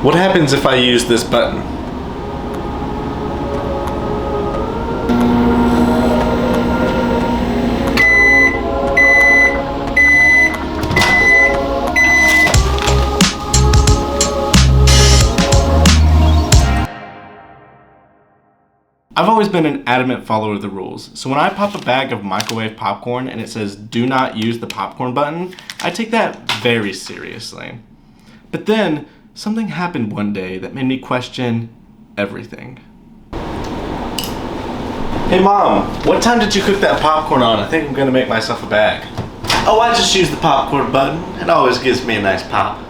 What happens if I use this button? I've always been an adamant follower of the rules, so when I pop a bag of microwave popcorn and it says do not use the popcorn button, I take that very seriously. But then, something happened one day that made me question everything. Hey Mom, what time did you cook that popcorn on? I think I'm gonna make myself a bag. Oh, I just use the popcorn button. It always gives me a nice pop.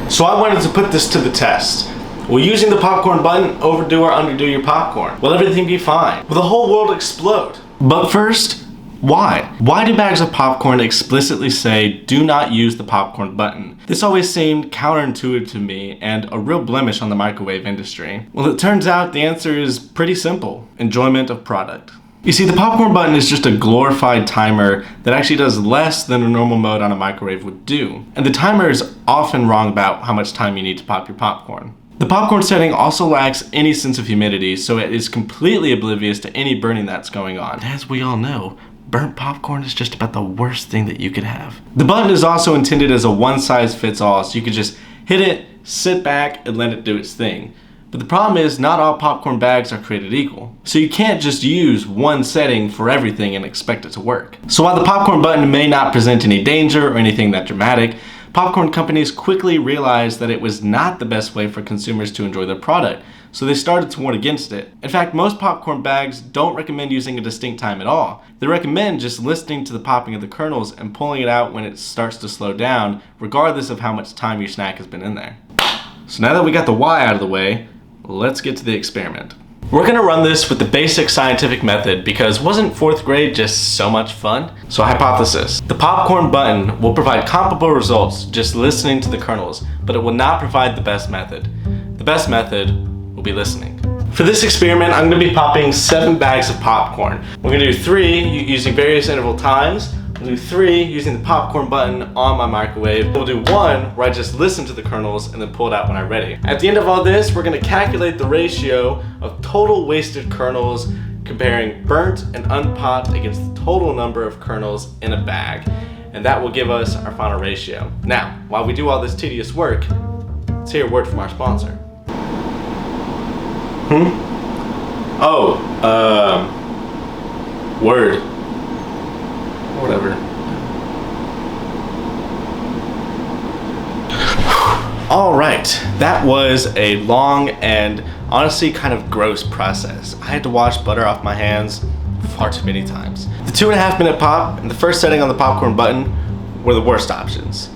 So I wanted to put this to the test. Will using the popcorn button overdo or underdo your popcorn? Will everything be fine? Will the whole world explode? But first, why? Why do bags of popcorn explicitly say do not use the popcorn button? This always seemed counterintuitive to me and a real blemish on the microwave industry. Well, it turns out the answer is pretty simple: enjoyment of product. You see, the popcorn button is just a glorified timer that actually does less than a normal mode on a microwave would do. And the timer is often wrong about how much time you need to pop your popcorn. The popcorn setting also lacks any sense of humidity, so it is completely oblivious to any burning that's going on. And as we all know, burnt popcorn is just about the worst thing that you could have. The button is also intended as a one-size-fits-all, so you could just hit it, sit back, and let it do its thing. But the problem is not all popcorn bags are created equal. So you can't just use one setting for everything and expect it to work. So while the popcorn button may not present any danger or anything that dramatic, popcorn companies quickly realized that it was not the best way for consumers to enjoy their product, so they started to warn against it. In fact, most popcorn bags don't recommend using a distinct time at all. They recommend just listening to the popping of the kernels and pulling it out when it starts to slow down, regardless of how much time your snack has been in there. So now that we got the why out of the way, let's get to the experiment. We're gonna run this with the basic scientific method because wasn't 4th grade just so much fun? So hypothesis: the popcorn button will provide comparable results just listening to the kernels, but it will not provide the best method. The best method will be listening. For this experiment, I'm gonna be popping 7 bags of popcorn. We're gonna do 3 using various interval times. We'll do 3 using the popcorn button on my microwave. We'll do 1 where I just listen to the kernels and then pull it out when I'm ready. At the end of all this, we're gonna calculate the ratio of total wasted kernels comparing burnt and unpopped against the total number of kernels in a bag. And that will give us our final ratio. Now, while we do all this tedious work, let's hear a word from our sponsor. Word. Whatever. All right, that was a long and honestly kind of gross process. I had to wash butter off my hands far too many times. The 2.5 minute pop and the first setting on the popcorn button were the worst options.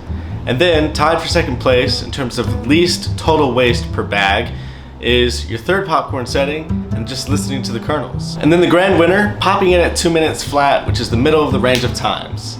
And then tied for second place in terms of least total waste per bag is your 3rd popcorn setting and just listening to the kernels. And then the grand winner, popping it at 2 minutes flat, which is the middle of the range of times.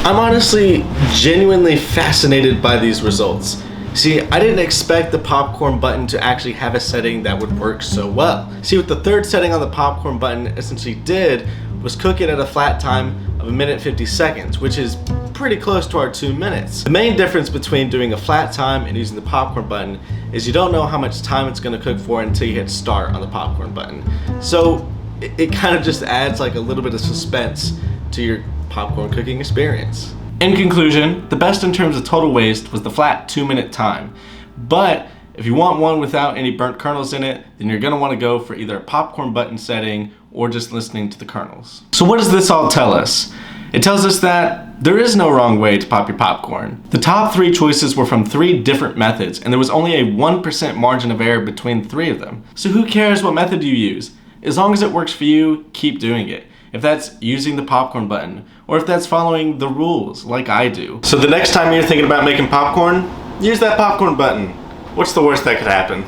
I'm honestly genuinely fascinated by these results. See, I didn't expect the popcorn button to actually have a setting that would work so well. See, what the 3rd setting on the popcorn button essentially did was cook it at a flat time of 1 minute 50 seconds, which is pretty close to our 2 minutes. The main difference between doing a flat time and using the popcorn button is you don't know how much time it's gonna cook for until you hit start on the popcorn button. So it kind of just adds like a little bit of suspense to your popcorn cooking experience. In conclusion, the best in terms of total waste was the flat 2 minute time. But if you want one without any burnt kernels in it, then you're gonna wanna go for either a popcorn button setting or just listening to the kernels. So what does this all tell us? It tells us that there is no wrong way to pop your popcorn. The top 3 choices were from 3 different methods, and there was only a 1% margin of error between 3 of them. So who cares what method you use? As long as it works for you, keep doing it. If that's using the popcorn button, or if that's following the rules like I do. So the next time you're thinking about making popcorn, use that popcorn button. What's the worst that could happen?